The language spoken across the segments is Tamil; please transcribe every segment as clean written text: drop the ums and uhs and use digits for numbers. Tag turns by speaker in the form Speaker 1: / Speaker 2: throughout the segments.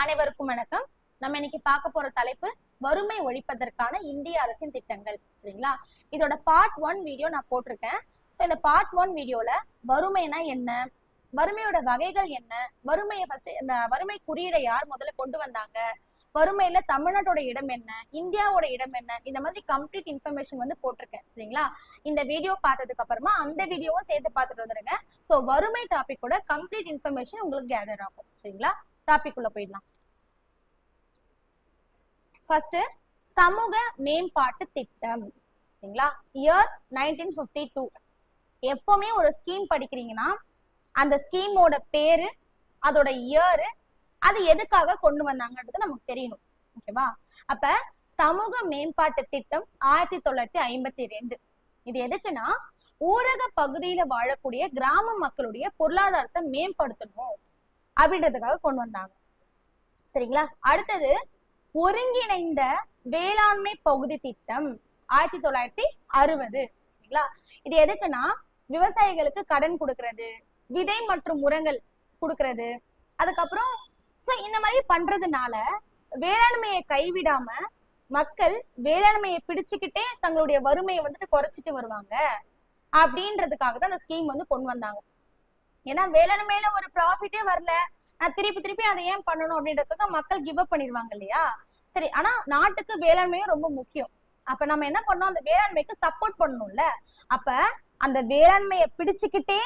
Speaker 1: அனைவருக்கும் வணக்கம். நம்ம இன்னைக்கு பார்க்க போற தலைப்பு வறுமை ஒழிப்பதற்கான இந்திய அரசின் திட்டங்கள். சரிங்களா? இதோட பார்ட் 1 வீடியோ நான் போட்டிருக்கேன். ஸோ இந்த பார்ட் 1 வீடியோல வறுமைனா என்ன, வறுமையோட வகைகள் என்ன, வறுமையை ஃபர்ஸ்ட் இந்த வறுமை குறியீடை யார் முதல்ல கொண்டு வந்தாங்க, வறுமையில தமிழ்நாட்டோட இடம் என்ன, இந்தியாவோட இடம் என்ன, இந்த மாதிரி கம்ப்ளீட் இன்ஃபர்மேஷன் வந்து போட்டிருக்கேன். சரிங்களா? இந்த வீடியோ பார்த்ததுக்கு அப்புறமா அந்த வீடியோவும் சேர்த்து பார்த்துட்டு வந்துருங்க. ஸோ வறுமை டாபிக்கோட கம்ப்ளீட் இன்ஃபர்மேஷன் உங்களுக்கு கேதர் ஆகும். சரிங்களா? டாபிக் உள்ள போயிடலாம். ஃபர்ஸ்ட் சமூக மேம்பாட்டு திட்டம். சரிங்களா? இயர் 1952. எப்பவுமே ஒரு ஸ்கீம் படிக்கிறீங்கன்னா அந்த ஸ்கீமோட பேரு, அதோட இயர், அது எதுக்காக கொண்டு வந்தாங்கன்றது நமக்கு தெரியணும். ஓகேவா? அப்ப சமூக மேம்பாட்டு திட்டம் 1952. இது எதுக்குன்னா ஊரக பகுதியில வாழக்கூடிய கிராம மக்களுடைய பொருளாதாரத்தை மேம்படுத்தணும் அப்படின்றதுக்காக கொண்டு வந்தாங்க. சரிங்களா? அடுத்தது ஒருங்கிணைந்த வேளாண்மை பகுதி திட்டம் 1960. சரிங்களா? இது எதுக்குன்னா விவசாயிகளுக்கு கடன் கொடுக்கறது, விதை மற்றும் உரங்கள் கொடுக்கறது, அதுக்கப்புறம் இந்த மாதிரி பண்றதுனால வேளாண்மையை கைவிடாம மக்கள் வேளாண்மையை பிடிச்சுக்கிட்டே தங்களுடைய வறுமையை வந்துட்டு குறைச்சிட்டு வருவாங்க அப்படின்றதுக்காக தான் அந்த ஸ்கீம் வந்து கொண்டு வந்தாங்க. ஏன்னா வேளாண்மையில ஒரு ப்ராஃபிட்டே வரல, நான் திருப்பி அதை ஏன் பண்ணணும் அப்படின்றதுக்காக மக்கள் கிவ் அப் பண்ணிடுவாங்க இல்லையா? சரி, ஆனா நாட்டுக்கு வேளாண்மையும் ரொம்ப முக்கியம். அப்ப நம்ம என்ன பண்ணோம், அந்த வேளாண்மைக்கு சப்போர்ட் பண்ணணும்ல. அப்ப அந்த வேளாண்மையை பிடிச்சுக்கிட்டே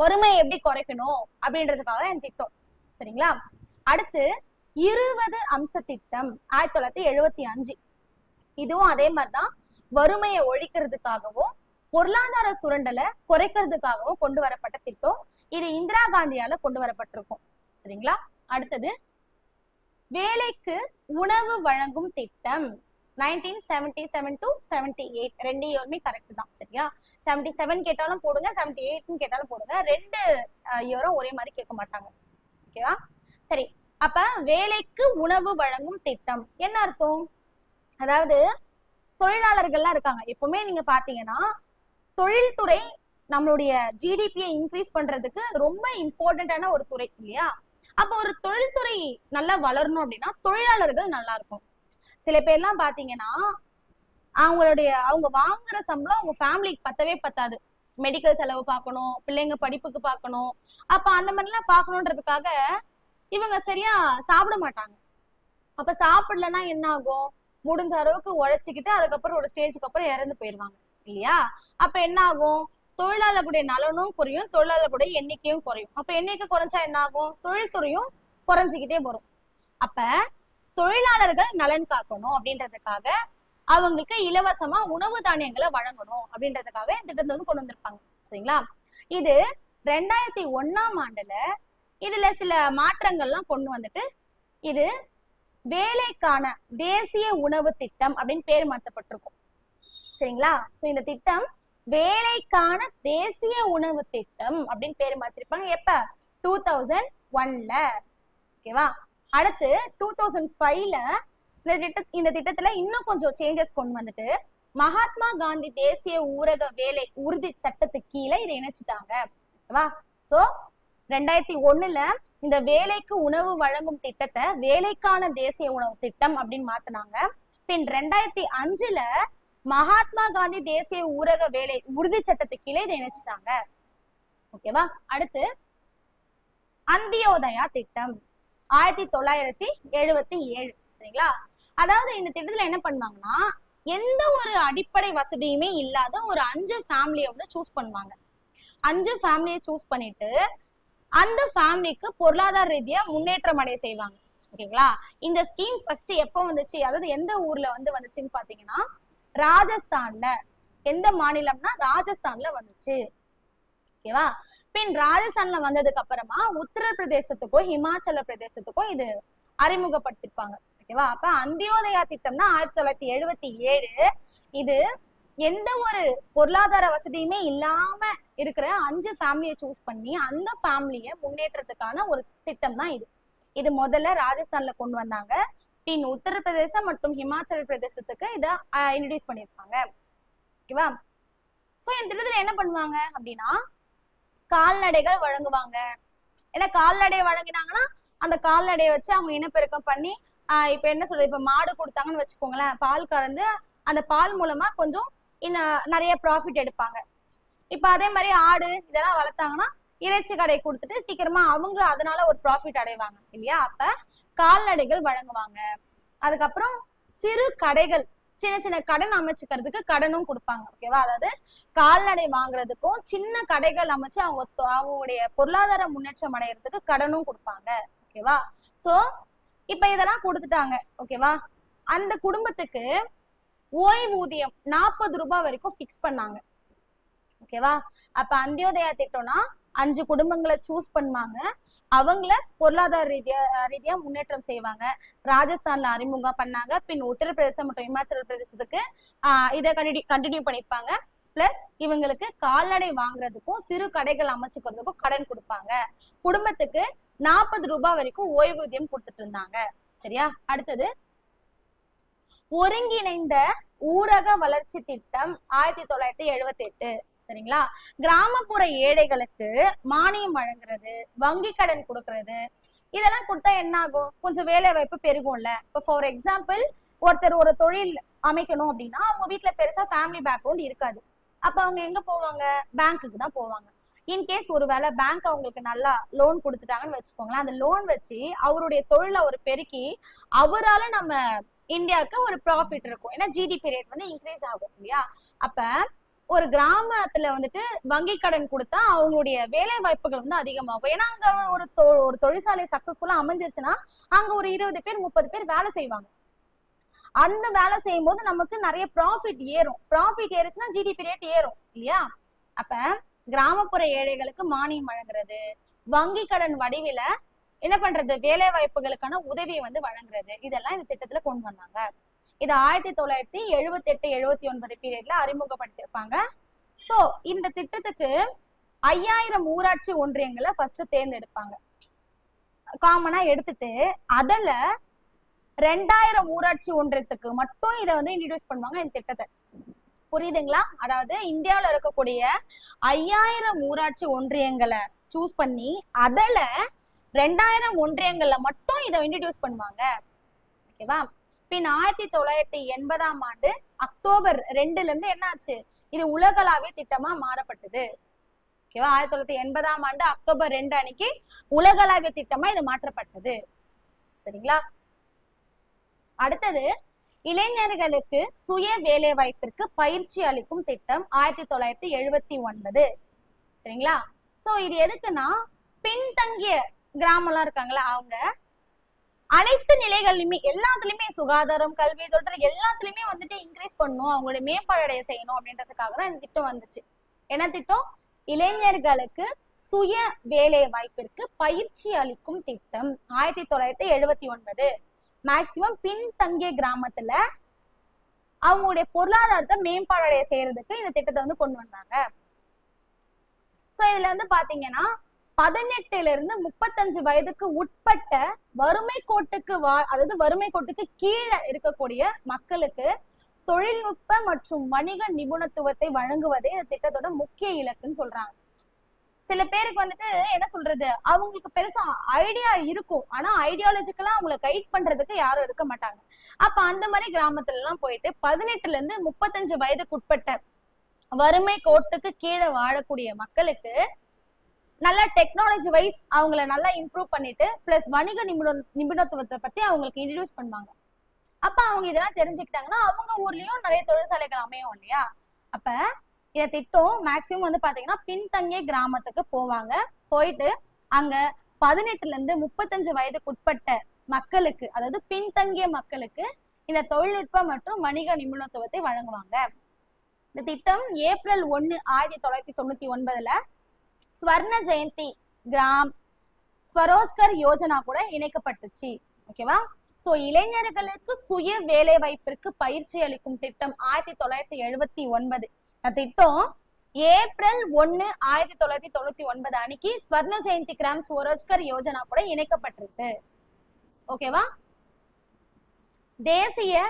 Speaker 1: வறுமையை எப்படி குறைக்கணும் அப்படின்றதுக்காக என் திட்டம். சரிங்களா? அடுத்து 20 அம்ச திட்டம் 1975. இதுவும் அதே மாதிரிதான் வறுமையை ஒழிக்கிறதுக்காகவும் பொருளாதார சுரண்டலை குறைக்கிறதுக்காகவும் கொண்டு வரப்பட்ட திட்டம். இது இந்திரா காந்தியால கொண்டு வரப்பட்டிருக்கும். சரிங்களா? அடுத்தது வேலைக்கு உணவு வழங்கும் திட்டம் 1977 to 78. ரெண்டு இயருமே கரெக்ட் தான். சரியா? 77 கேட்டாலும் போடுங்க, 78 கேட்டாலும் போடுங்க. ரெண்டு இயரும் ஒரே மாதிரி கேட்க மாட்டாங்க. ஓகேவா? சரி, அப்ப வேலைக்கு உணவு வழங்கும் திட்டம் என்ன அர்த்தம்? அதாவது தொழிலாளர்கள்லாம் இருக்காங்க. எப்பவுமே நீங்க பாத்தீங்கன்னா தொழில்துறை நம்மளுடைய ஜிடிபியை இன்க்ரீஸ் பண்றதுக்கு ரொம்ப இம்பார்ட்டன்டான ஒரு துறை இல்லையா? அப்ப ஒரு தொழில்துறை நல்லா வளரணும் அப்படின்னா தொழிலாளர்கள் நல்லா இருக்கும். சில பேர்லாம் பாத்தீங்கன்னா அவங்க வாங்குற சம்பளம் அவங்க ஃபேமிலிக்கு பத்தவே பத்தாது. மெடிக்கல் செலவு பார்க்கணும், பிள்ளைங்க படிப்புக்கு பார்க்கணும். அப்ப அந்த மாதிரிலாம் பார்க்கணுன்றதுக்காக இவங்க சரியா சாப்பிட மாட்டாங்க. அப்ப சாப்பிடலன்னா என்ன ஆகும்? முடிஞ்ச அளவுக்கு உழைச்சிக்கிட்டு அதுக்கப்புறம் ஒரு ஸ்டேஜுக்கு அப்புறம் இறந்து போயிடுவாங்க இல்லையா? அப்ப என்ன ஆகும்? தொழிலாளர்களுடைய நலனும் குறையும், தொழிலாளர்களுடைய எண்ணிக்கையும் குறையும். அப்ப எண்ணிக்கை குறைஞ்சா என்ன ஆகும்? தொழில்துறையும் குறைஞ்சிக்கிட்டே வரும். அப்ப தொழிலாளர்கள் நலன் காக்கணும் அப்படின்றதுக்காக அவங்களுக்கு இலவசமா உணவு தானியங்களை வழங்கணும் அப்படின்றதுக்காக இந்த திட்டத்தை வந்து கொண்டு வந்திருப்பாங்க. சரிங்களா? இது 2001 இதுல சில மாற்றங்கள்லாம் கொண்டு வந்துட்டு இது வேலைக்கான தேசிய உணவு திட்டம் அப்படின்னு பேர் மாற்றப்பட்டிருக்கும். சரிங்களா? சோ இந்த திட்டம் வேலைக்கான தேசிய உணவு திட்டம் அப்படின்னு பேர் மாத்திருப்பாங்க. எப்ப? 2001. ஓகேவா? அடுத்து 2005 இந்த திட்டத்துல இன்னும் கொஞ்சம் சேஞ்சஸ் கொண்டு வந்துட்டு மகாத்மா காந்தி தேசிய ஊரக வேலை உறுதி சட்டத்துக்கு கீழே இதை இணைச்சிட்டாங்க. ஓகேவா? சோ 2001 இந்த வேலைக்கு உணவு வழங்கும் திட்டத்தை வேலைக்கான தேசிய உணவு திட்டம் அப்படின்னு மாத்தினாங்க. பின் 2005 மகாத்மா காந்தி தேசிய ஊரக வேலை உறுதி சட்டத்துக்கு கீழே இதை இணைச்சிட்டாங்க. ஓகேவா? அடுத்து அந்தியோதயா திட்டம் 1977. சரிங்களா? அதாவது இந்த திட்டத்துல என்ன பண்ணுவாங்கன்னா எந்த ஒரு அடிப்படை வசதியுமே இல்லாத ஒரு 5 ஃபேமிலியை வந்து சூஸ் பண்ணுவாங்க. 5 ஃபேமிலியை சூஸ் பண்ணிட்டு அந்த ஃபேமிலிக்கு பொருளாதார ரீதியா முன்னேற்றம் அடைய செய்வாங்க. ஓகேங்களா? இந்த ஸ்கீம் ஃபர்ஸ்ட் எப்போ வந்துச்சு, அதாவது எந்த ஊர்ல வந்து வந்துச்சுன்னு பாத்தீங்கன்னா ராஜஸ்தான்ல. எந்த மாநிலம்னா ராஜஸ்தான்ல வந்துச்சு. ஓகேவா? பின் ராஜஸ்தான்ல வந்ததுக்கு அப்புறமா உத்தரப்பிரதேசத்துக்கும் ஹிமாச்சல பிரதேசத்துக்கும் இது அறிமுகப்படுத்திருப்பாங்க. ஓகேவா? அப்ப அந்தியோதயா திட்டம்னா 1977. இது எந்த ஒரு பொருளாதார வசதியுமே இல்லாம இருக்கிற 5 ஃபேமிலியை சூஸ் பண்ணி அந்த ஃபேமிலியை முன்னேற்றத்துக்கான ஒரு திட்டம் தான் இது. இது முதல்ல ராஜஸ்தான்ல கொண்டு வந்தாங்க. பின் உத்தரப்பிரதேசம் மற்றும் ஹிமாச்சல பிரதேசத்துக்கு இதை இன்ட்ரோடியூஸ் பண்ணிருப்பாங்க. ஓகேவா? சோ இந்த திட்டத்துல என்ன பண்ணுவாங்க அப்படின்னா கால்நடைகள் வழங்குவாங்க. ஏன்னா கால்நடை வழங்கினாங்கன்னா அந்த கால்நடையை வச்சு அவங்க இனப்பெருக்கம் பண்ணி இப்ப என்ன சொல்றது, இப்ப மாடு கொடுத்தாங்கன்னு வச்சுக்கோங்களேன், பால் கறந்து அந்த பால் மூலமா கொஞ்சம் இன்னும் நிறைய ப்ராஃபிட் எடுப்பாங்க. இப்ப அதே மாதிரி ஆடு இதெல்லாம் வளர்த்தாங்கன்னா இறைச்சி கடை கொடுத்துட்டு சீக்கிரமா அவங்க அதனால ஒரு ப்ராஃபிட் அடைவாங்க இல்லையா. அப்ப கால்நடைகள் வழங்குவாங்க. அதுக்கப்புறம் சிறு கடைகள், சின்ன சின்ன கடன் அமைச்சுக்கிறதுக்கு கடனும் கொடுப்பாங்க. ஓகேவா, அதாவது கால்நடை வாங்குறதுக்கும் சின்ன கடைகள் அமைச்சு அவங்களுடைய பொருளாதார முன்னேற்றம் அடைகிறதுக்கு கடனும் கொடுப்பாங்க. ஓகேவா, சோ இப்ப இதெல்லாம் கொடுத்துட்டாங்க. ஓகேவா, அந்த குடும்பத்துக்கு ஓய்வூதியம் 40 ரூபாய் வரைக்கும் பிக்ஸ் பண்ணாங்க. ஓகேவா, அப்ப அந்தியோதயா திட்டம்னா 5 குடும்பங்களை சூஸ் பண்ணுவாங்க, அவங்கள பொருளாதார ரீதியா முன்னேற்றம் செய்வாங்க. ராஜஸ்தான்ல அறிமுகம் பண்ணாங்க, பின் உத்தரப்பிரதேசம் மற்றும் இமாச்சல பிரதேசத்துக்கு இதை கண்டினியூ பண்ணிருப்பாங்க. பிளஸ் இவங்களுக்கு கால்நடை வாங்குறதுக்கும் சிறு கடைகள் அமைச்சுக்கிறதுக்கும் கடன் கொடுப்பாங்க. குடும்பத்துக்கு 40 ரூபாய் வரைக்கும் ஓய்வூதியம் கொடுத்துட்டு இருந்தாங்க. சரியா, அடுத்தது ஒருங்கிணைந்த ஊரக வளர்ச்சி திட்டம் 1978. சரிங்களா, கிராமப்புற ஏழைகளுக்கு மானியம் வழங்குறது, வங்கி கடன் கொடுக்கறது, இதெல்லாம் கொடுத்தா என்ன ஆகும், கொஞ்சம் வேலை வாய்ப்பு பெருகும்ல. இப்போ ஃபார் எக்ஸாம்பிள் ஒருத்தர் ஒரு தொழில் அமைக்கணும் அப்படின்னா அவங்க வீட்டுல பெருசா ஃபேமிலி பேக்ரவுண்ட் இருக்காது. அப்ப அவங்க எங்க போவாங்க, பேங்க்குக்கு தான் போவாங்க. இன்கேஸ் ஒரு வேலை பேங்க் அவங்களுக்கு நல்லா லோன் கொடுத்துட்டாங்கன்னு வச்சுக்கோங்களேன், அந்த லோன் வச்சு அவருடைய தொழிலை ஒரு பெருக்கி அவரால நம்ம இந்தியாவுக்கு ஒரு ப்ராஃபிட் இருக்கும். ஏன்னா ஜிடிபி ரேட் வந்து இன்க்ரீஸ் ஆகும் இல்லையா. அப்ப ஒரு கிராமத்துல வந்துட்டு வங்கி கடன் கொடுத்தா அவங்களுடைய வேலை வாய்ப்புகள் வந்து அதிகமாகும். ஏன்னா அங்க ஒரு தொழிற்சாலை சக்சஸ்ஃபுல்லா அமைஞ்சிருச்சுன்னா அங்க ஒரு 20 பேர் 30 பேர் வேலை செய்வாங்க. அந்த வேலை செய்யும் போது நமக்கு நிறைய ப்ராஃபிட் ஏறும். ப்ராஃபிட் ஏறுச்சுன்னா ஜிடிபி ரேட் ஏறும் இல்லையா. அப்ப கிராமப்புற ஏழைகளுக்கு மானியம் வழங்குறது, வங்கி கடன் வடிவில என்ன பண்றது, வேலை வாய்ப்புகளுக்கான உதவியை வந்து வழங்குறது, இதெல்லாம் இந்த திட்டத்துல கொண்டு வந்தாங்க. இது 1978 79 பீரியட்ல அறிமுகப்படுத்திருப்பாங்க. சோ இந்த திட்டத்துக்கு 5000 ஊராட்சி ஒன்றியங்களை ஃபர்ஸ்ட் தேர்ந்தெடுப்பாங்க, காமனா எடுத்துட்டு அதுல 2000 ஊராட்சி ஒன்றியத்துக்கு மட்டும் இதை வந்து இன்ட்ரோடியூஸ் பண்ணுவாங்க இந்த திட்டத்தை. புரியுதுங்களா, அதாவது இந்தியாவில இருக்கக்கூடிய 5000 ஊராட்சி ஒன்றியங்களை சூஸ் பண்ணி அதுல 2000 ஒன்றியங்கள்ல மட்டும் இதை இன்ட்ரோடியூஸ் பண்ணுவாங்க. ஓகேவா, பின் 1980 அக்டோபர் 2 இருந்து என்ன ஆச்சு, இது உலகளாவிய திட்டமா மாறப்பட்டது. ஓகேவா, 1980 அக்டோபர் 2 அன்னைக்கு உலகளாவிய திட்டமா இது மாற்றப்பட்டது. சரிங்களா, அடுத்தது இளைஞர்களுக்கு சுய வேலை வாய்ப்பிற்கு பயிற்சி அளிக்கும் திட்டம் 1979. சரிங்களா, சோ இது எதுக்குன்னா பின்தங்கிய கிராமம்லாம் இருக்காங்களா, அவங்க அனைத்து நிலைகள்லயுமே எல்லாத்துலயுமே சுகாதாரம், கல்வி, தொழில் எல்லாத்துலயுமே வந்துட்டு இன்க்ரீஸ் பண்ணணும், அவங்களுடைய மேம்பாடைய செய்யணும் அப்படின்றதுக்காக தான் இந்த திட்டம் வந்துச்சு. என்ன திட்டம், இளைஞர்களுக்கு சுய வேலை வாய்ப்பிற்கு பயிற்சி அளிக்கும் திட்டம் 1979. மேக்சிமம் பின்தங்கிய கிராமத்துல அவங்களுடைய பொருளாதாரத்தை மேம்பாடைய செய்யறதுக்கு இந்த திட்டத்தை வந்து கொண்டு வந்தாங்க. சோ இதுல வந்து பாத்தீங்கன்னா 18 இருந்து 35 வயதுக்கு உட்பட்ட வறுமை கோட்டுக்கு அதாவது வறுமை கோட்டுக்கு கீழே இருக்கக்கூடிய மக்களுக்கு தொழில்நுட்ப மற்றும் வணிக நிபுணத்துவத்தை வழங்குவதே இந்த திட்டத்தோட முக்கிய இலக்குன்னு சொல்றாங்க. சில பேருக்கு வந்துட்டு என்ன சொல்றது, அவங்களுக்கு பெருசா ஐடியா இருக்கும், ஆனா ஐடியாலஜிக்கலா அவங்களை கைட் பண்றதுக்கு யாரும் இருக்க மாட்டாங்க. அப்ப அந்த மாதிரி கிராமத்துல எல்லாம் போயிட்டு 18 இருந்து 35 வயதுக்கு உட்பட்ட வறுமை கோட்டுக்கு கீழே வாழக்கூடிய மக்களுக்கு நல்லா டெக்னாலஜி வைஸ் அவங்கள நல்லா இம்ப்ரூவ் பண்ணிட்டு பிளஸ் வணிக நிபுணத்துவத்தை பத்தி அவங்களுக்கு இன்ட்ரோடியூஸ் பண்ணுவாங்க. அப்ப அவங்க இதெல்லாம் தெரிஞ்சுக்கிட்டாங்கன்னா அவங்க ஊர்லயும் நிறைய தொழிற்சாலைகள் அமையும் இல்லையா. அப்ப இந்த திட்டம் மேக்சிமம் வந்து பாத்தீங்கன்னா பின்தங்கிய கிராமத்துக்கு போவாங்க, போயிட்டு அங்க 18 இருந்து 35 வயதுக்கு உட்பட்ட மக்களுக்கு, அதாவது பின்தங்கிய மக்களுக்கு இந்த தொழில்நுட்ப மற்றும் வணிக நிபுணத்துவத்தை வழங்குவாங்க. இந்த திட்டம் ஏப்ரல் 1 1999 ஸ்வர்ண ஜெயந்தி கிராம் ஸ்வரோஜ்கர் யோஜனா கூட இணைக்கப்பட்டுச்சு. ஓகேவா, சோ இளைஞர்களுக்கு சுய வேலை வாய்ப்பிற்கு பயிற்சி அளிக்கும் திட்டம் 1979. திட்டம் ஏப்ரல் 1 1999 அன்னைக்கு ஸ்வர்ண ஜெயந்தி கிராம் ஸ்வரோஜ்கர் யோஜனா கூட இணைக்கப்பட்டிருக்கு. ஓகேவா, தேசிய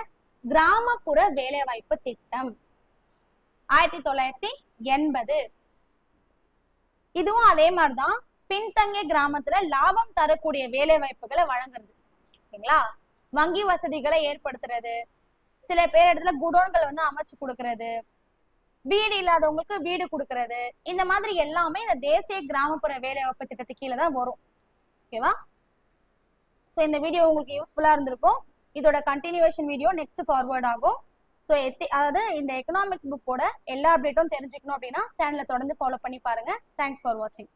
Speaker 1: கிராமப்புற வேலைவாய்ப்பு திட்டம் 1980. இதுவும் அதே மாதிரிதான் பின்தங்கிய கிராமத்துல லாபம் தரக்கூடிய வேலை வாய்ப்புகளை வழங்குறது. ஓகேங்களா? வங்கி வசதிகளை ஏற்படுத்துறது, சில பேர் இடத்துல குடோன்களை வந்து அமைச்சு கொடுக்கறது, வீடு இல்லாதவங்களுக்கு வீடு கொடுக்கறது, இந்த மாதிரி எல்லாமே இந்த தேசிய கிராமப்புற வேலை வாய்ப்பு திட்டத்துக்கு கீழே தான் வரும். ஓகேவா? ஸோ இந்த வீடியோ உங்களுக்கு யூஸ்ஃபுல்லா இருந்திருக்கும். இதோட கண்டினியூவேஷன் வீடியோ நெக்ஸ்ட் ஃபார்வர்ட் ஆகும். ஸோ அதாவது இந்த எக்கனாமிக்ஸ் புக்கோட எல்லா அப்டேட்டும் தெரிஞ்சுக்கணும் அப்படின்னா சேனலை தொடர்ந்து ஃபாலோ பண்ணி பாருங்க. தேங்க்ஸ் ஃபார் வாட்சிங்.